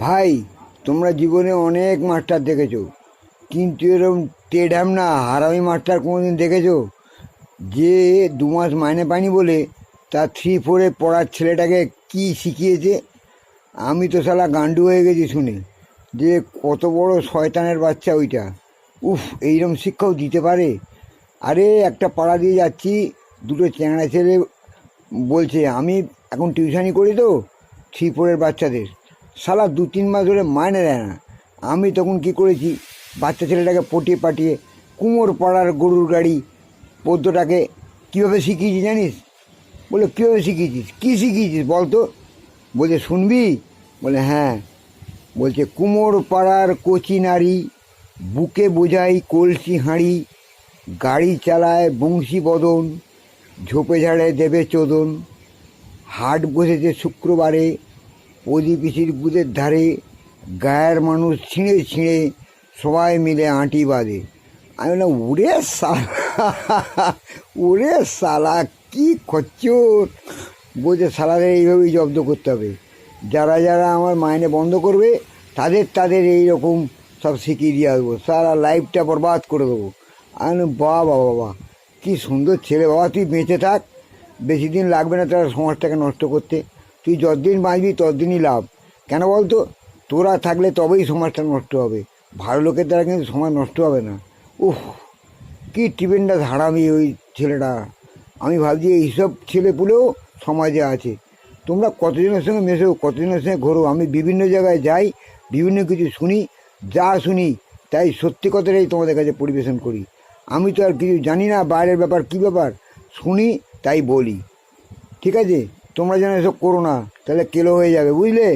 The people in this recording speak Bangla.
ভাই, তোমরা জীবনে অনেক মাস্টার দেখেছো, কিন্তু এরকম টেঢাম না হারামি মাস্টার কোনোদিন দেখেছো? যে 2 মাস মাইনে পায়নি বলে তার 3-4-এ পড়ার ছেলেটাকে কি শিখিয়েছে। আমি তো শালা গান্ডু হয়ে গেছি শুনে, যে কত বড় শয়তানের বাচ্চা ওইটা। উফ, এইরকম শিক্ষাও দিতে পারে? আরে একটা পাড়া দিয়ে যাচ্ছি, দুটো চ্যাংড়া ছেলে বলছে আমি এখন টিউশনি করি তো 3-4-এর বাচ্চাদের, শালা 2-3 মাস ধরে মাইনে দেয় না। আমি তখন কি করেছি, বাচ্চা ছেলেটাকে পটিয়ে পাঠিয়ে কুমোর পাড়ার গরুর গাড়ি পদ্যটাকে কীভাবে শিখিয়েছি জানিস? বলে কীভাবে শিখিয়েছিস, কী শিখিয়েছিস বল তো? বলছে শুনবি? বলে হ্যাঁ। বলছে কুমোর পাড়ার কচি নারী, বুকে বোঝাই কলসি হাঁড়ি, গাড়ি চালায় বংশী বদন, ঝোপে ঝাড়ে দেবে চোদন, হাট বসেছে শুক্রবারে প্রদীপ পিসির গুদের ধারে, গায়ের মানুষ ছিঁড়ে ছিঁড়ে সবাই মিলে আঁটি বাঁধে। আমি বললাম ওরে সালা, ওরে সালা কি খচ্চর। বলছে সালাদের এইভাবেই জব্দ করতে হবে, যারা যারা আমার মাইনে বন্ধ করবে তাদের তাদের এইরকম সব শিখিয়ে দিয়ে আসবো, সারা লাইফটা বরবাদ করে দেবো। আমি বাবা বাবা, কী সুন্দর ছেলে বাবা, তুই বেঁচে থাক, বেশি দিন লাগবে না তারা সমাজটাকে নষ্ট করতে। তুই যতদিন বাঁচবি ততদিনই লাভ। কেন বলতো? তোরা থাকলে তবেই সমাজটা নষ্ট হবে, ভালো লোকের দ্বারা কিন্তু সমাজ নষ্ট হবে না। উফ, কি টিফিনটা হারামি ওই ছেলেটা। আমি ভাবছি এইসব ছেলেপুলেও সমাজে আছে। তোমরা কতজনের সঙ্গে মেশো, কতজনের সঙ্গে ঘোরো। আমি বিভিন্ন জায়গায় যাই, বিভিন্ন কিছু শুনি, যা শুনি তাই সত্যি কথাটাই তোমাদের কাছে পরিবেশন করি। আমি তো আর কিছু জানি না বাইরের ব্যাপার, কী ব্যাপার শুনি তাই বলি। ঠিক আছে, তোমরা যেন এসব করো না, তাহলে কেলো হয়ে যাবে, বুঝলে?